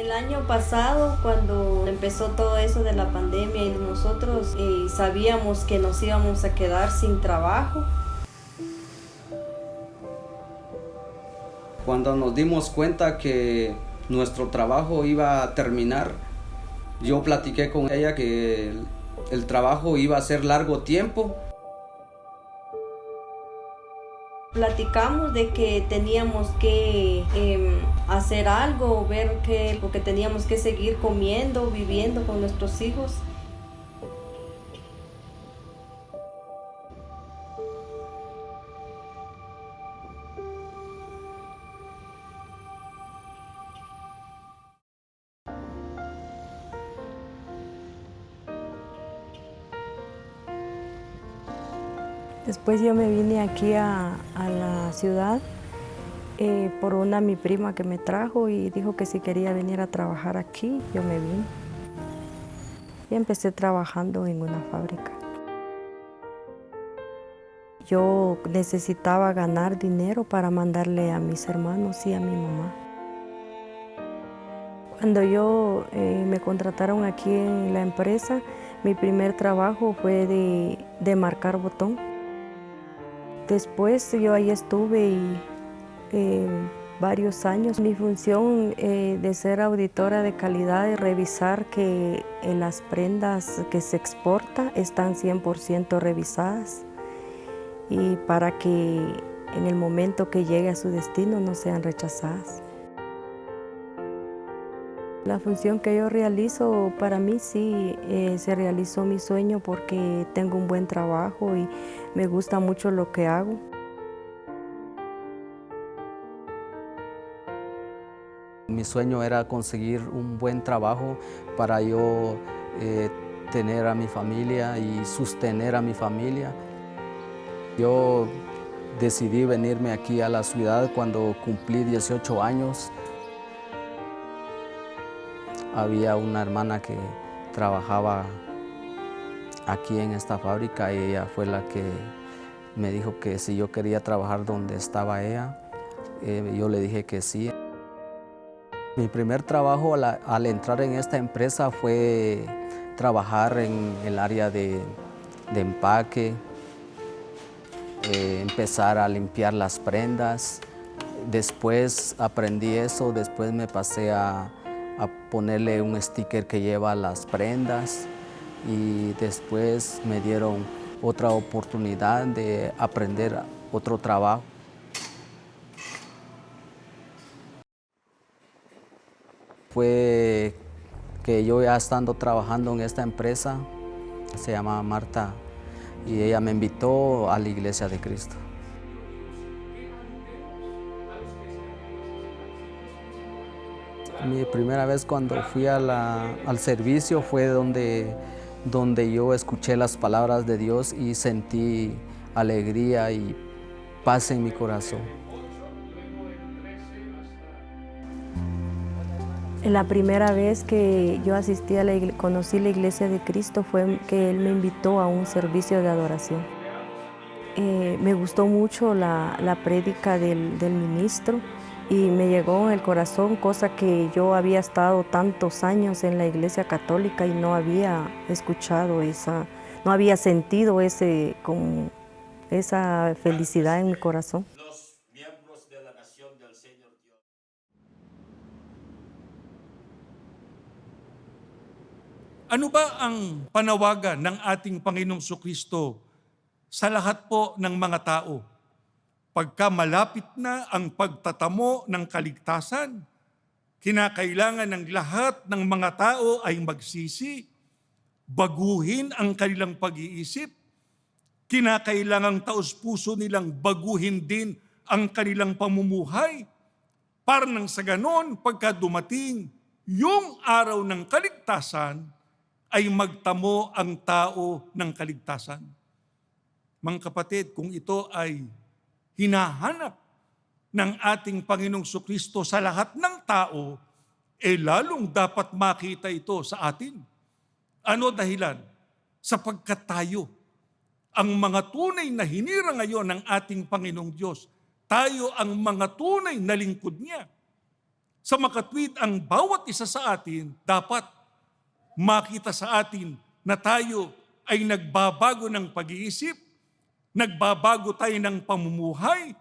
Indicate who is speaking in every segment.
Speaker 1: El año pasado, cuando empezó todo eso de la pandemia y nosotros sabíamos que nos íbamos a quedar sin trabajo.
Speaker 2: Cuando nos dimos cuenta que nuestro trabajo iba a terminar, yo platiqué con ella que el trabajo iba a ser largo tiempo.
Speaker 1: Platicamos de que teníamos que hacer algo, ver que, porque teníamos que seguir comiendo, viviendo con nuestros hijos.
Speaker 3: Después yo me vine aquí a la ciudad por mi prima que me trajo y dijo que si quería venir a trabajar aquí, yo me vine. Y empecé trabajando en una fábrica. Yo necesitaba ganar dinero para mandarle a mis hermanos y a mi mamá. Cuando me contrataron aquí en la empresa, mi primer trabajo fue de marcar botón. Después yo ahí estuve varios años. Mi función de ser auditora de calidad es revisar que las prendas que se exporta están 100% revisadas y para que en el momento que llegue a su destino no sean rechazadas. La función que yo realizo, para mí sí se realizó mi sueño porque tengo un buen trabajo y me gusta mucho lo que hago.
Speaker 2: Mi sueño era conseguir un buen trabajo para yo tener a mi familia y sostener a mi familia. Yo decidí venirme aquí a la ciudad cuando cumplí 18 años. Había una hermana que trabajaba aquí en esta fábrica y ella fue la que me dijo que si yo quería trabajar donde estaba ella, yo le dije que sí. Mi primer trabajo al entrar en esta empresa fue trabajar en el área de empaque, empezar a limpiar las prendas. Después aprendí eso, después me pasé a ponerle un sticker que lleva las prendas y después me dieron otra oportunidad de aprender otro trabajo. Fue que yo ya estando trabajando en esta empresa, se llama Marta, y ella me invitó a la Iglesia de Cristo. Mi primera vez cuando fui al servicio fue donde yo escuché las palabras de Dios y sentí alegría y paz en mi corazón.
Speaker 3: La primera vez que yo asistí conocí la Iglesia de Cristo fue que Él me invitó a un servicio de adoración. Me gustó mucho la prédica del ministro y me llegó en el corazón, cosa que yo había estado tantos años en la Iglesia Católica y no había escuchado no había sentido esa felicidad en mi corazón.
Speaker 4: Los miembros de la nación del Señor Dios.
Speaker 5: Ano ba ang panawagan ng ating Panginoong Kristo sa lahat po ng mga tao? Pagka malapit na ang pagtatamo ng kaligtasan, kinakailangan ng lahat ng mga tao ay magsisi, baguhin ang kanilang pag-iisip, kinakailangang taos-puso nilang baguhin din ang kanilang pamumuhay, para nang sa ganon, pagka dumating yung araw ng kaligtasan, ay magtamo ang tao ng kaligtasan. Mga kapatid, kung ito ay hinahanap ng ating Panginoong Kristo sa lahat ng tao, lalong dapat makita ito sa atin. Ano dahilan? Sapagkat tayo, ang mga tunay na hinira ngayon ng ating Panginoong Diyos, tayo ang mga tunay na lingkod niya. Sa makatwid, ang bawat isa sa atin dapat makita sa atin na tayo ay nagbabago ng pag-iisip, nagbabago tayo ng pamumuhay,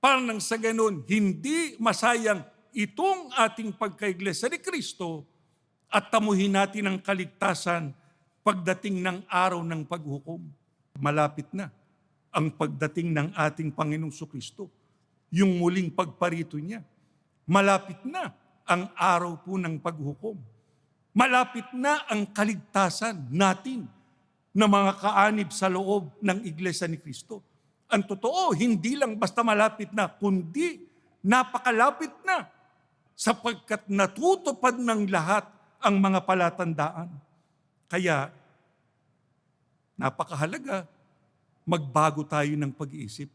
Speaker 5: para nang sa ganun, hindi masayang itong ating pagkaiglesia ni Kristo at tamuhin natin ang kaligtasan pagdating ng araw ng paghukom. Malapit na ang pagdating ng ating Panginoong Kristo, yung muling pagparito niya. Malapit na ang araw po ng paghukom. Malapit na ang kaligtasan natin na mga kaanib sa loob ng Iglesia ni Kristo. Ang totoo, hindi lang basta malapit na, kundi napakalapit na sapagkat natutupad ng lahat ang mga palatandaan. Kaya, napakahalaga, magbago tayo ng pag-iisip.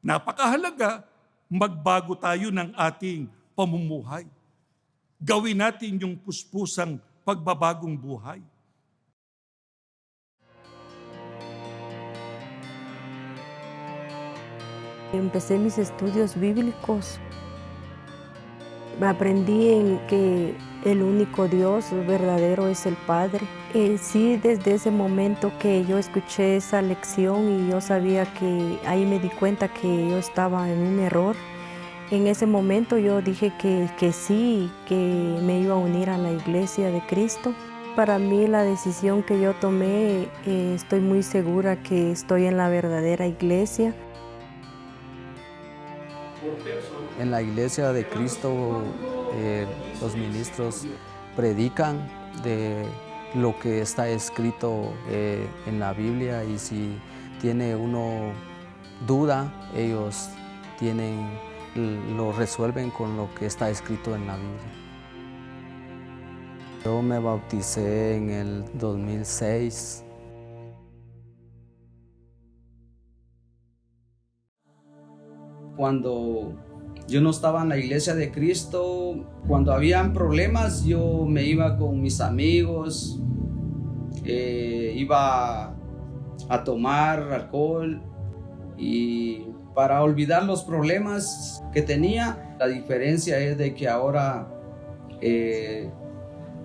Speaker 5: Napakahalaga, magbago tayo ng ating pamumuhay. Gawin natin yung puspusang pagbabagong buhay.
Speaker 3: Empecé mis estudios bíblicos. Aprendí en que el único Dios verdadero es el Padre. Sí, desde ese momento que yo escuché esa lección y yo sabía que ahí me di cuenta que yo estaba en un error. En ese momento yo dije que sí, que me iba a unir a la Iglesia de Cristo. Para mí la decisión que yo tomé, estoy muy segura que estoy en la verdadera iglesia.
Speaker 2: En la Iglesia de Cristo, los ministros predican de lo que está escrito en la Biblia, y si tiene uno duda, ellos lo resuelven con lo que está escrito en la Biblia. Yo me bauticé en el 2006. Cuando yo no estaba en la Iglesia de Cristo, cuando habían problemas, yo me iba con mis amigos, iba a tomar alcohol, y para olvidar los problemas que tenía. La diferencia es de que ahora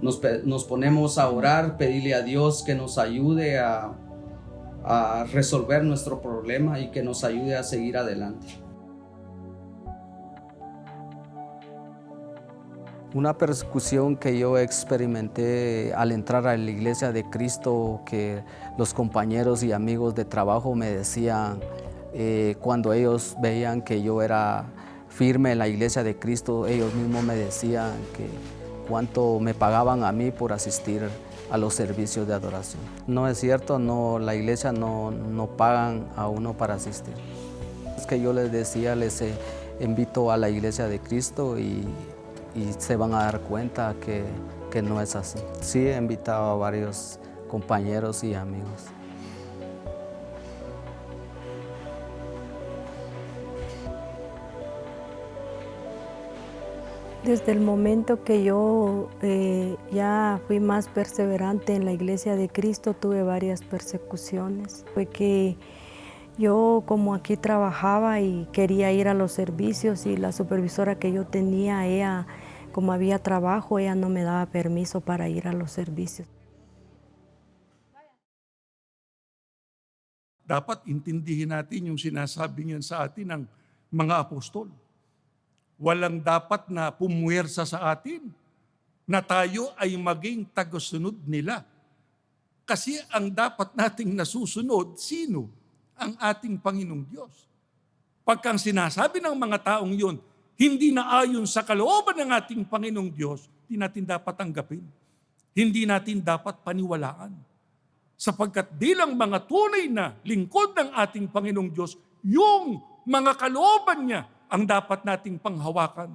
Speaker 2: nos ponemos a orar, pedirle a Dios que nos ayude a resolver nuestro problema y que nos ayude a seguir adelante. Una persecución que yo experimenté al entrar a la Iglesia de Cristo, que los compañeros y amigos de trabajo me decían, cuando ellos veían que yo era firme en la Iglesia de Cristo, ellos mismos me decían que cuánto me pagaban a mí por asistir a los servicios de adoración. No es cierto, no, la iglesia no pagan a uno para asistir. Es que yo les decía, les invito a la Iglesia de Cristo y se van a dar cuenta que no es así. Sí, he invitado a varios compañeros y amigos.
Speaker 3: Desde el momento que yo ya fui más perseverante en la Iglesia de Cristo, tuve varias persecuciones. Fue que yo, como aquí trabajaba y quería ir a los servicios, y la supervisora que yo tenía, ella, como había trabajo, ella no me daba permiso para ir a los servicios.
Speaker 5: Dapat intindihin natin yung sinasabi niyan sa atin ng mga apostol. Walang dapat na pumuwersa sa atin na tayo ay maging tagasunod nila. Kasi ang dapat nating nasusunod, sino? Ang ating Panginoong Diyos. Pagkang sinasabi ng mga taong yun, hindi na ayon sa kalooban ng ating Panginoong Diyos, hindi natin dapat tanggapin. Hindi natin dapat paniwalaan. Sapagkat bilang mga tunay na lingkod ng ating Panginoong Diyos, yung mga kalooban niya ang dapat nating panghawakan.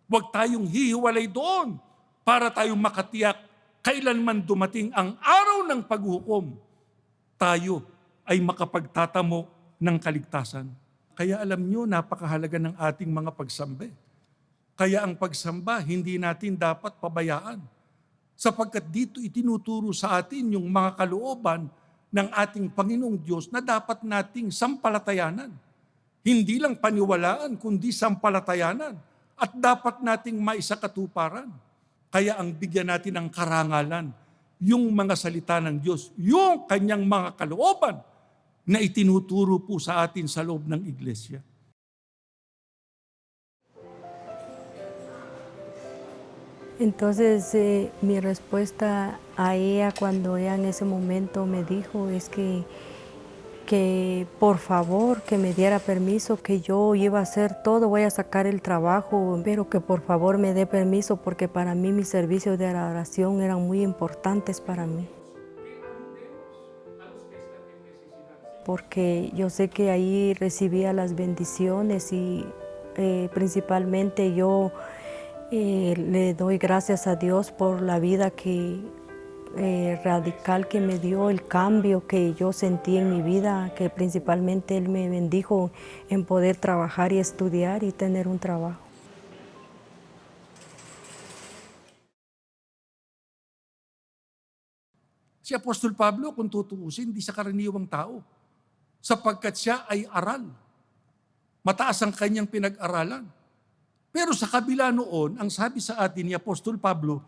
Speaker 5: Huwag tayong hihiwalay doon para tayong makatiyak kailanman dumating ang araw ng paghukom, tayo ay makapagtatamo ng kaligtasan. Kaya alam nyo, napakahalaga ng ating mga pagsambe. Kaya ang pagsamba, hindi natin dapat pabayaan. Sapagkat dito itinuturo sa atin yung mga kalooban ng ating Panginoong Diyos na dapat nating sampalatayanan. Hindi lang paniwalaan, kundi sampalatayanan. at dapat nating maisakatuparan. Kaya ang bigyan natin ng karangalan, yung mga salita ng Diyos, yung kanyang mga kalooban na itinuturo po sa atin sa loob ng iglesia.
Speaker 3: Entonces, mi respuesta a ella cuando ella en ese momento me dijo es que por favor que me diera permiso, que yo iba a hacer todo, voy a sacar el trabajo, pero que por favor me dé permiso porque para mí mis servicios de oración eran muy importantes para mí. Porque yo sé que ahí recibía las bendiciones y principalmente yo le doy gracias a Dios por la vida radical que me dio, el cambio que yo sentí en mi vida, que principalmente Él me bendijo en poder trabajar y estudiar y tener un trabajo.
Speaker 5: Si Apostol Pablo, kung tutuusin, hindi siya karaniwang tao, sapagkat siya ay aral. Mataas ang kanyang pinag-aralan. Pero sa kabila noon, ang sabi sa atin ni Apostol Pablo,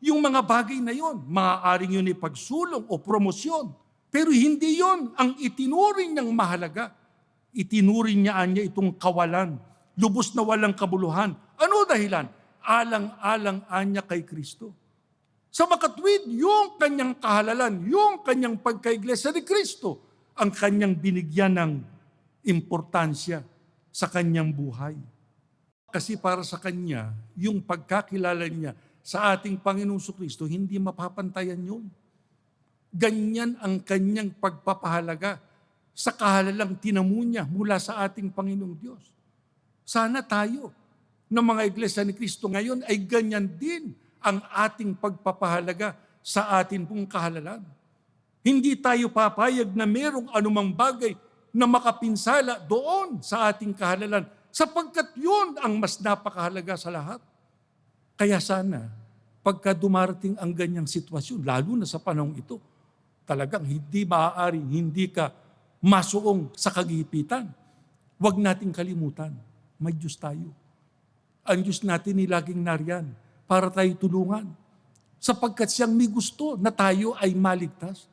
Speaker 5: yung mga bagay na yon, maaaring yun ay pagsulong o promosyon. Pero hindi yon ang itinuring niyang mahalaga. Itinuring niya itong kawalan, lubos na walang kabuluhan. Ano dahilan? Alang-alang niya kay Kristo. Sa makatwid, yung kanyang kahalalan, yung kanyang pagkaiglesia ni Kristo, ang kanyang binigyan ng importansya sa kanyang buhay. Kasi para sa kanya, yung pagkakilala niya sa ating Panginoong Kristo, hindi mapapantayan yun. Ganyan ang kanyang pagpapahalaga sa kahalalang tinamu niya mula sa ating Panginoong Diyos. Sana tayo, ng mga iglesia ni Kristo ngayon, ay ganyan din ang ating pagpapahalaga sa atin pong kahalalan. Hindi tayo papayag na merong anumang bagay na makapinsala doon sa ating kahalalan, sapagkat yun ang mas napakahalaga sa lahat. Kaya sana, pagka dumarating ang ganyang sitwasyon, lalo na sa panahong ito, talagang hindi maaaring hindi ka masuong sa kagipitan. Huwag nating kalimutan, may Diyos tayo. Ang Diyos natin ay laging nariyan para tayo tulungan, sapagkat siyang may gusto na tayo ay maligtas.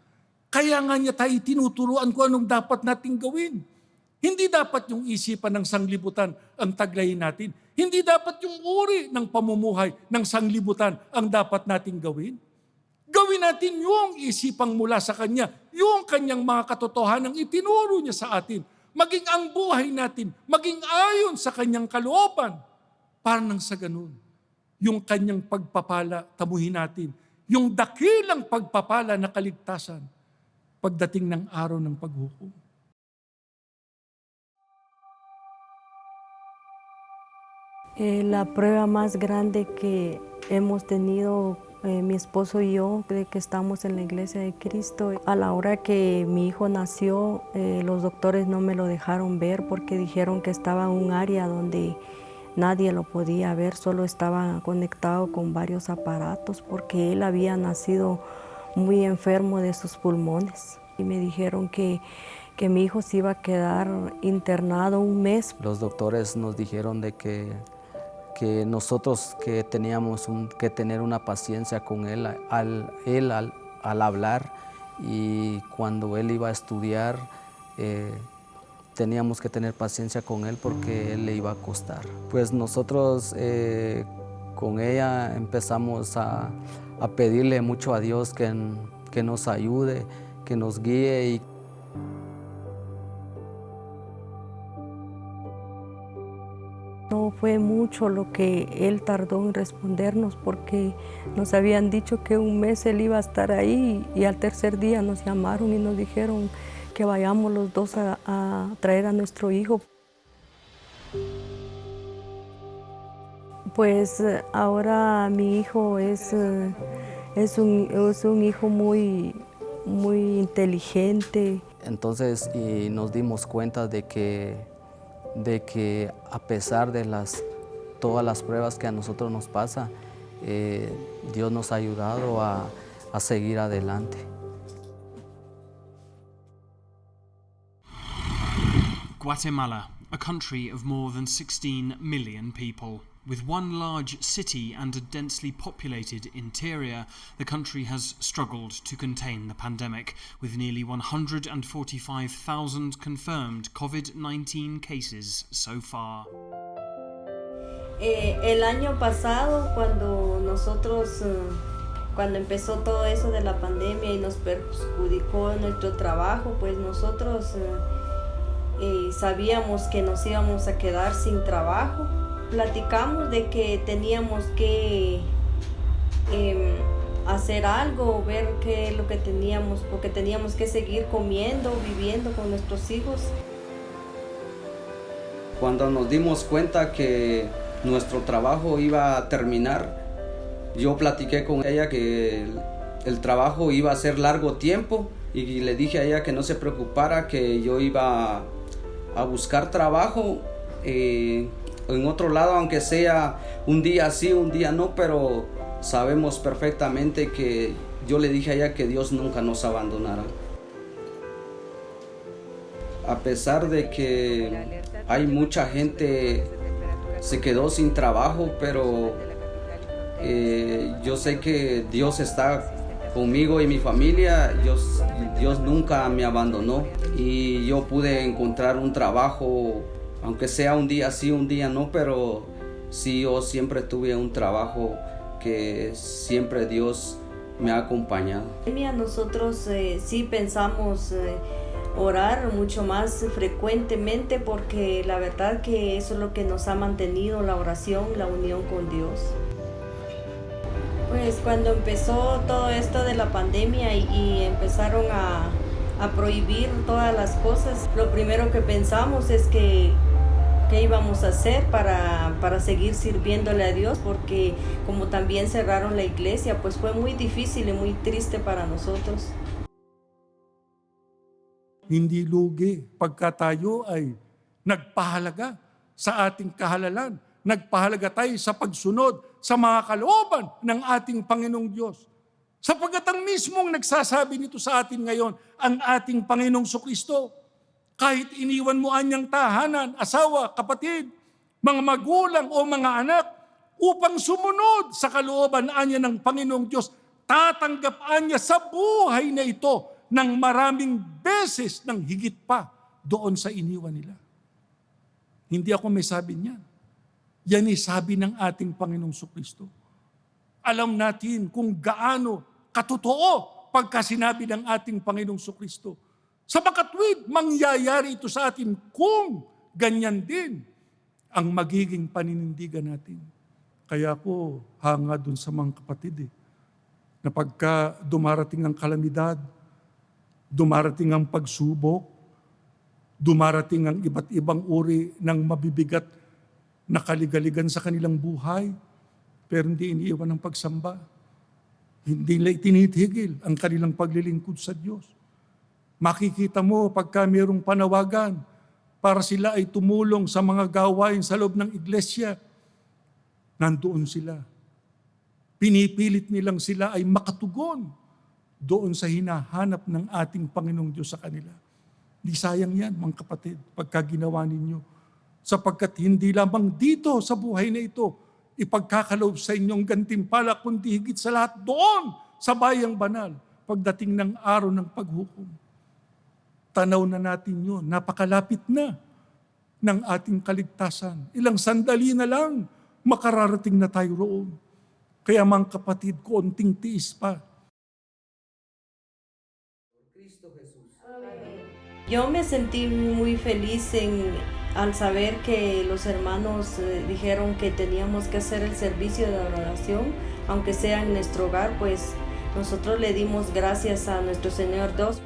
Speaker 5: Kaya nga niya tayo tinuturuan kung anong dapat nating gawin. Hindi dapat yung isipan ng sanglibutan ang taglayin natin. Hindi dapat yung uri ng pamumuhay ng sanglibutan ang dapat nating gawin. Gawin natin yung isipang mula sa Kanya, yung Kanyang mga katotohanang itinuro niya sa atin. Maging ang buhay natin, maging ayon sa Kanyang kalooban. Para nang sa ganun, yung Kanyang pagpapala, tamuhin natin. Yung dakilang pagpapala na kaligtasan pagdating ng araw ng paghukom.
Speaker 3: La prueba más grande que hemos tenido mi esposo y yo, de que estamos en la iglesia de Cristo, a la hora que mi hijo nació, los doctores no me lo dejaron ver porque dijeron que estaba en un área donde nadie lo podía ver, solo estaba conectado con varios aparatos porque él había nacido muy enfermo de sus pulmones. Y me dijeron que mi hijo se iba a quedar internado un mes.
Speaker 2: Los doctores nos dijeron de que nosotros que teníamos que tener una paciencia con él al hablar, y cuando él iba a estudiar teníamos que tener paciencia con él porque él le iba a costar. Pues nosotros con ella empezamos a pedirle mucho a Dios que nos ayude, que nos guíe. Y
Speaker 3: no fue mucho lo que él tardó en respondernos porque nos habían dicho que un mes él iba a estar ahí y al tercer día nos llamaron y nos dijeron que vayamos los dos a traer a nuestro hijo. Pues ahora mi hijo es un hijo muy inteligente.
Speaker 2: entonces nos dimos cuenta de que a pesar de todas las pruebas que a nosotros nos pasa, Dios nos ha ayudado a seguir adelante.
Speaker 6: Guatemala, a country of more than 16 million people, With one large city and a densely populated interior, the country has struggled to contain the pandemic, with nearly 145,000 confirmed COVID-19 cases so far.
Speaker 1: El año pasado, cuando empezó todo eso de la pandemia y nos perjudicó nuestro trabajo, pues nosotros sabíamos que nos íbamos a quedar sin trabajo. Platicamos de que teníamos que hacer algo, ver qué es lo que teníamos, porque teníamos que seguir comiendo, viviendo con nuestros hijos.
Speaker 2: Cuando nos dimos cuenta que nuestro trabajo iba a terminar, yo platiqué con ella que el trabajo iba a ser largo tiempo y le dije a ella que no se preocupara, que yo iba a buscar trabajo en otro lado, aunque sea un día sí, un día no, pero sabemos perfectamente que yo le dije a ella que Dios nunca nos abandonará. A pesar de que hay mucha gente se quedó sin trabajo, pero yo sé que Dios está conmigo y mi familia. Dios nunca me abandonó y yo pude encontrar un trabajo, aunque sea un día sí, un día no, pero sí, yo siempre tuve un trabajo que siempre Dios me ha acompañado.
Speaker 1: Nosotros sí pensamos orar mucho más frecuentemente, porque la verdad que eso es lo que nos ha mantenido, la oración, la unión con Dios. Pues cuando empezó todo esto de la pandemia y empezaron a prohibir todas las cosas, lo primero que pensamos es que qué íbamos a hacer para seguir sirviéndole a Dios, porque como también cerraron la iglesia, pues fue muy difícil y muy triste para nosotros.
Speaker 5: Hindi lugi pagka tayo ay nagpahalaga sa ating kahalalan. Nagpahalaga tayo sa pagsunod sa mga kalooban ng ating Panginoong Diyos. Sapagkat ang mismong nagsasabi nito sa atin ngayon, ang ating Panginoong Sukristo. Kahit iniwan mo anyang tahanan, asawa, kapatid, mga magulang o mga anak, upang sumunod sa kalooban anya ng Panginoong Diyos, tatanggap anya sa buhay na ito ng maraming beses ng higit pa doon sa iniwan nila. Hindi ako may sabi niyan. Yan ay sabi ng ating Panginoong Sukristo. Alam natin kung gaano katotoo pagka sinabi ng ating Panginoong Sukristo. Sa makatwid, mangyayari ito sa atin kung ganyan din ang magiging paninindigan natin. Kaya ako hanga dun sa mga kapatid na pagka dumarating ang kalamidad, dumarating ang pagsubok, dumarating ang iba't ibang uri ng mabibigat na kaligaligan sa kanilang buhay, pero hindi iniiwan ang pagsamba. Hindi nila itinitigil ang kanilang paglilingkod sa Diyos. Makikita mo pagka mayroong panawagan para sila ay tumulong sa mga gawain sa loob ng iglesia, nandoon sila. Pinipilit nilang sila ay makatugon doon sa hinahanap ng ating Panginoong Diyos sa kanila. Di sayang yan, mga kapatid, pagka ginawa ninyo. Sapagkat hindi lamang dito sa buhay na ito, ipagkakaloob sa inyong gantimpala, kundi higit sa lahat doon sa bayang banal, pagdating ng araw ng paghukom. Tanaw na natin yun, napakalapit na ng ating kaligtasan. Ilang sandali na lang, makararating na tayo roon. Kaya mga kapatid, konting tiis pa.
Speaker 1: Yo me sentí muy feliz al saber que los hermanos dijeron que teníamos que hacer el servicio de adoración, aunque sea en nuestro hogar, pues nosotros le dimos gracias a nuestro Señor Dios.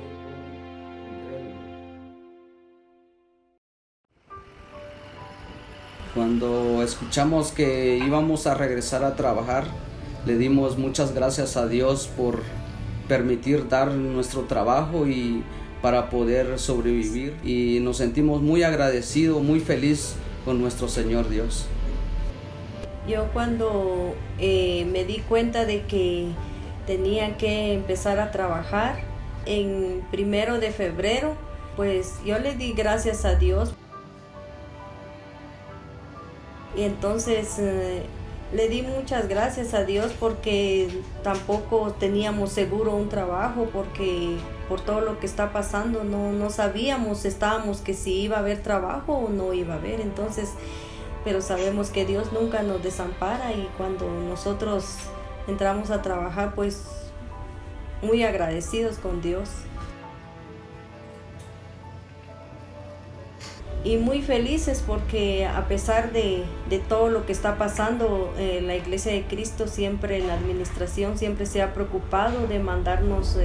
Speaker 2: Cuando escuchamos que íbamos a regresar a trabajar, le dimos muchas gracias a Dios por permitir dar nuestro trabajo y para poder sobrevivir, y nos sentimos muy agradecidos, muy felices con nuestro Señor Dios.
Speaker 1: Yo cuando me di cuenta de que tenía que empezar a trabajar en 1 de febrero, pues yo le di gracias a Dios. Y entonces le di muchas gracias a Dios porque tampoco teníamos seguro un trabajo, porque por todo lo que está pasando no sabíamos, estábamos que si iba a haber trabajo o no iba a haber. Entonces, pero sabemos que Dios nunca nos desampara, y cuando nosotros entramos a trabajar, pues muy agradecidos con Dios. Y muy felices porque a pesar de todo lo que está pasando, la Iglesia de Cristo siempre, la administración siempre se ha preocupado de mandarnos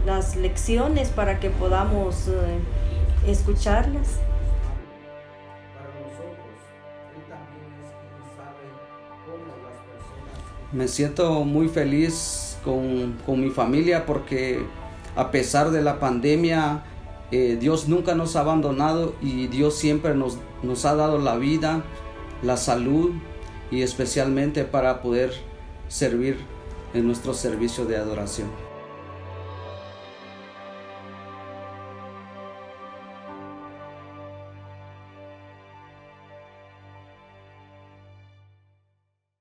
Speaker 1: las lecciones para que podamos escucharlas.
Speaker 2: Me siento muy feliz con mi familia porque a pesar de la pandemia, Dios nunca nos ha abandonado y Dios siempre nos ha dado la vida, la salud y especialmente para poder servir en nuestro servicio de adoración.